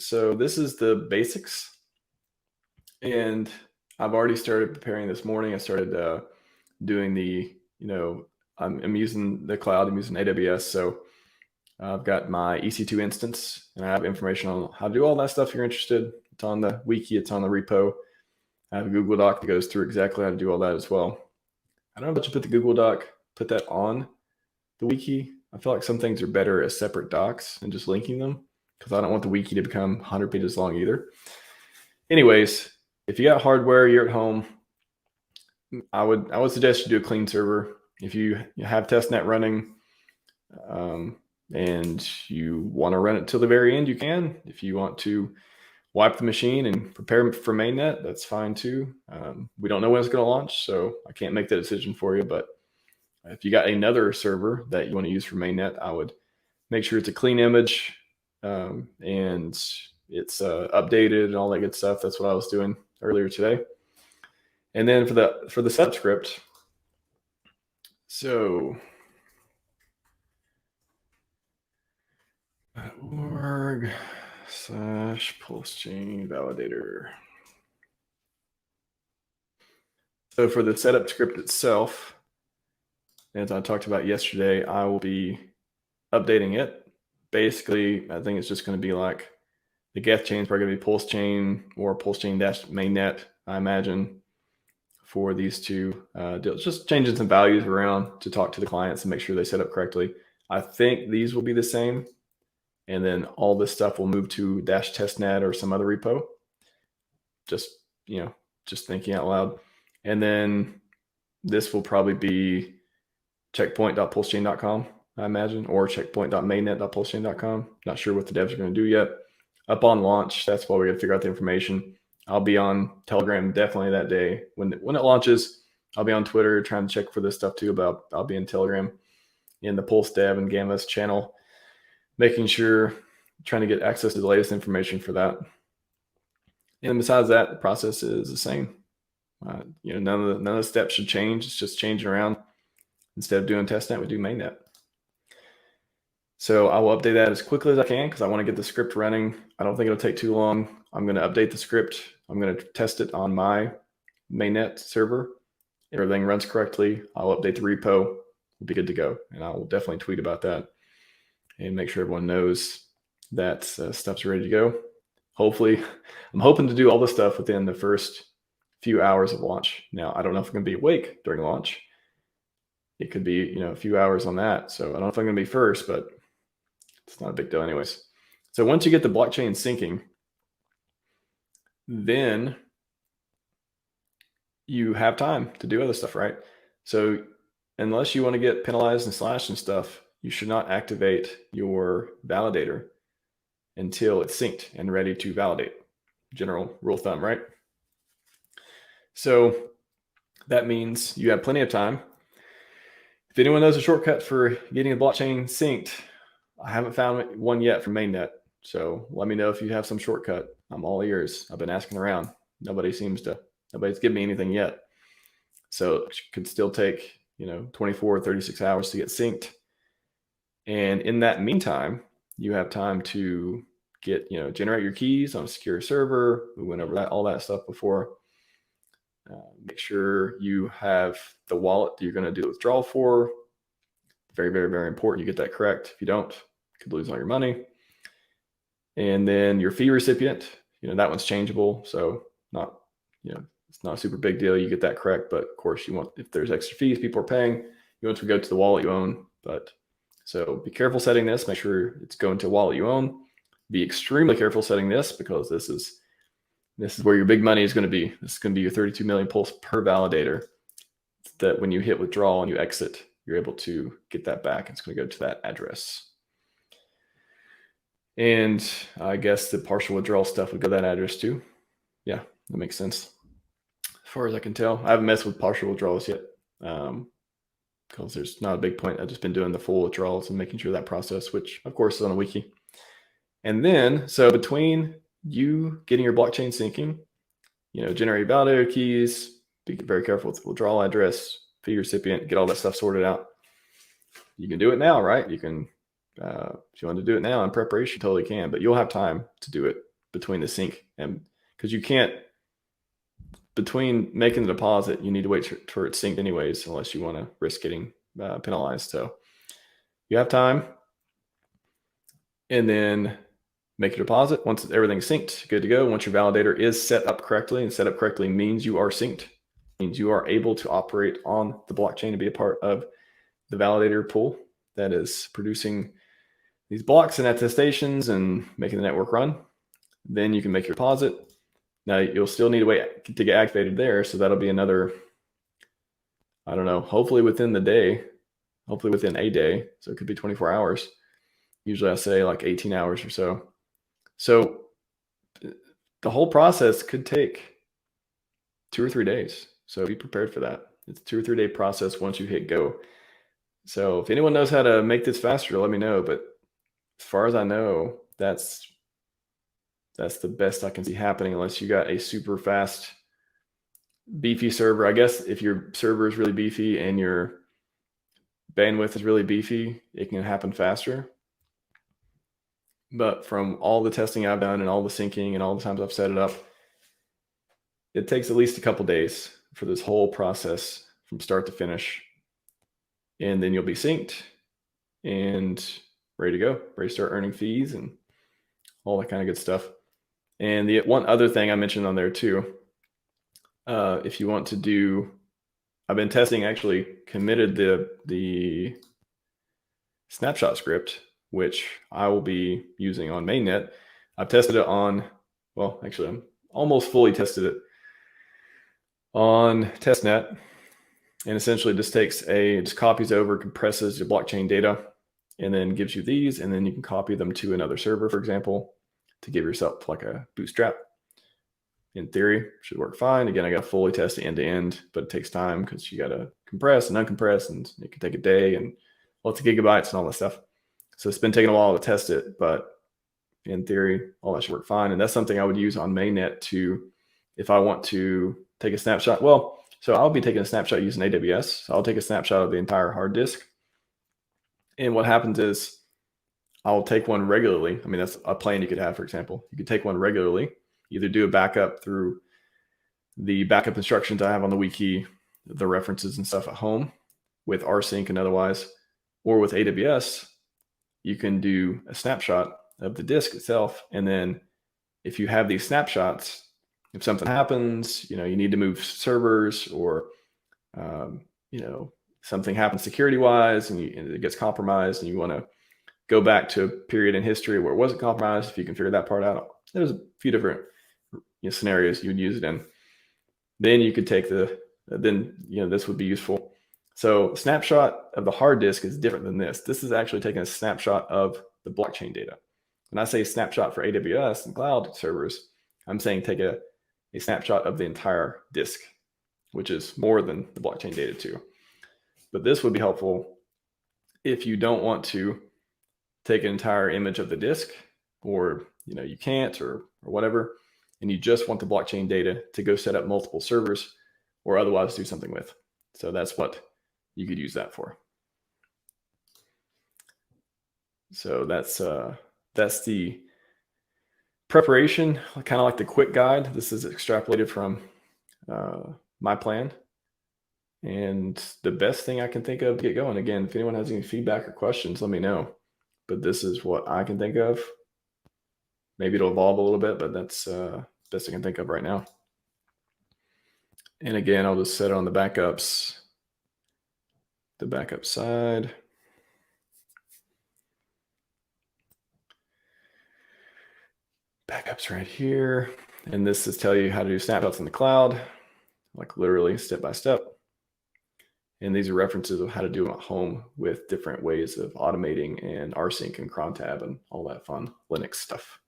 So this is the basics, and I've already started preparing this morning. I started doing the, I'm using the cloud. I'm using AWS, so I've got my EC2 instance, and I have information on how to do all that stuff. If you're interested, it's on the wiki, it's on the repo. I have a Google Doc that goes through exactly how to do all that as well. I don't know about you put the Google Doc, put that on the wiki. I feel like some things are better as separate docs and just linking them, because I don't want the wiki to become 100 pages long either. Anyways, if you got hardware, you're at home, I would suggest you do a clean server. If you have testnet running and you want to run it till the very end, you can. If you want to wipe the machine and prepare for mainnet, that's fine too. We don't know when it's going to launch, so I can't make that decision for you. But if you got another server that you want to use for mainnet, I would make sure it's a clean image and it's updated and all that good stuff. That's what I was doing earlier today. And then for the setup script, so org/PulseChain validator. So for the setup script itself, as I talked about yesterday, I will be updating it. Basically, I think it's just going to be like the geth chain is probably going to be PulseChain or PulseChain-mainnet, I imagine, for these two deals. Just changing some values around to talk to the clients and make sure they set up correctly. I think these will be the same. And then all this stuff will move to -testnet or some other repo. Just thinking out loud. And then this will probably be checkpoint.pulsechain.com, I imagine, or checkpoint.mainnet.pulsechain.com. Not sure what the devs are going to do yet. Up on launch, that's why we got to figure out the information. I'll be on Telegram definitely that day. When it launches, I'll be on Twitter trying to check for this stuff too, but I'll be in Telegram in the Pulse Dev and Gamma's channel, making sure, trying to get access to the latest information for that. And besides that, the process is the same. None of the steps should change. It's just changing around. Instead of doing testnet, we do mainnet. So I will update that as quickly as I can because I want to get the script running. I don't think it'll take too long. I'm going to update the script. I'm going to test it on my mainnet server. If everything runs correctly, I'll update the repo. We'll be good to go. And I will definitely tweet about that and make sure everyone knows that stuff's ready to go. Hopefully, I'm hoping to do all this stuff within the first few hours of launch. Now, I don't know if I'm going to be awake during launch. It could be, a few hours on that. So I don't know if I'm going to be first, but it's not a big deal anyways. So once you get the blockchain syncing, then you have time to do other stuff, right? So unless you want to get penalized and slashed and stuff, you should not activate your validator until it's synced and ready to validate. General rule of thumb, right? So that means you have plenty of time. If anyone knows a shortcut for getting the blockchain synced, I haven't found one yet from mainnet. So let me know if you have some shortcut. I'm all ears. I've been asking around. Nobody's given me anything yet. So it could still take, 24 or 36 hours to get synced. And in that meantime, you have time to get, generate your keys on a secure server. We went over all that stuff before. Make sure you have the wallet that you're going to do the withdrawal for. Very, very, very important. You get that correct. If you don't, you could lose all your money. And then your fee recipient, that one's changeable. So it's not a super big deal. You get that correct. But of course, if there's extra fees people are paying, you want to go to the wallet you own. So be careful setting this. Make sure it's going to a wallet you own. Be extremely careful setting this because this is where your big money is going to be. This is going to be your 32 million pulse per validator. That when you hit withdrawal and you exit, you're able to get that back. It's going to go to that address. And I guess the partial withdrawal stuff would go to that address too. Yeah, that makes sense. As far as I can tell, I haven't messed with partial withdrawals yet because there's not a big point. I've just been doing the full withdrawals and making sure that process, which of course is on a wiki. And then, so between you getting your blockchain syncing, generate validator keys, be very careful with the withdrawal address, fee recipient, get all that stuff sorted out. You can do it now, right? You can, if you want to do it now in preparation, totally can, but you'll have time to do it between the sync, and because you can't, between making the deposit, you need to wait for it synced anyways, unless you want to risk getting penalized. So you have time, and then make your deposit. Once everything's synced, good to go. Once your validator is set up correctly, and set up correctly means you are synced, means you are able to operate on the blockchain and be a part of the validator pool that is producing these blocks and attestations and making the network run. Then you can make your deposit. Now you'll still need to wait to get activated there. So that'll be another, I don't know, hopefully within the day, hopefully within a day. So it could be 24 hours. Usually I say like 18 hours or so. So the whole process could take 2 or 3 days. So be prepared for that. It's a 2 or 3 day process once you hit go. So if anyone knows how to make this faster, let me know. But as far as I know, that's the best I can see happening, unless you got a super fast, beefy server. I guess if your server is really beefy and your bandwidth is really beefy, it can happen faster. But from all the testing I've done and all the syncing and all the times I've set it up, it takes at least a couple days for this whole process from start to finish. And then you'll be synced and ready to go, ready to start earning fees and all that kind of good stuff. And the one other thing I mentioned on there too, if you want to do, I've been testing, actually committed the snapshot script, which I will be using on mainnet. I've tested it on, well, actually I'm almost fully tested it on testnet, and essentially just copies over, compresses your blockchain data, and then gives you these, and then you can copy them to another server, for example, to give yourself like a bootstrap. In theory, should work fine. Again, I got to fully test it end to end, but it takes time because you got to compress and uncompress, and it can take a day and lots of gigabytes and all that stuff. So it's been taking a while to test it, but in theory, all that should work fine. And that's something I would use on mainnet to, if I want to take a snapshot. Well, so I'll be taking a snapshot using AWS. So I'll take a snapshot of the entire hard disk. And what happens is I'll take one regularly. I mean, that's a plan you could have, for example. You could take one regularly, either do a backup through the backup instructions I have on the wiki, the references and stuff at home with rsync and otherwise, or with AWS, you can do a snapshot of the disk itself. And then if you have these snapshots, if something happens, you need to move servers, or, something happens security-wise and it gets compromised and you want to go back to a period in history where it wasn't compromised, if you can figure that part out. There's a few different scenarios you would use it in. Then you could take this would be useful. So snapshot of the hard disk is different than this. This is actually taking a snapshot of the blockchain data. When I say snapshot for AWS and cloud servers, I'm saying take a snapshot of the entire disk, which is more than the blockchain data too. But this would be helpful if you don't want to take an entire image of the disk, or you can't, or whatever, and you just want the blockchain data to go set up multiple servers or otherwise do something with. So that's what you could use that for. So that's the preparation, kind of like the quick guide. This is extrapolated from my plan, and the best thing I can think of to get going. Again, if anyone has any feedback or questions, let me know. But this is what I can think of. Maybe it'll evolve a little bit, but that's best I can think of right now. And again, I'll just set it on the backups, the backup side. Backups right here. And this is tell you how to do snapshots in the cloud, like literally step by step. And these are references of how to do them at home with different ways of automating and rsync and cron tab and all that fun Linux stuff.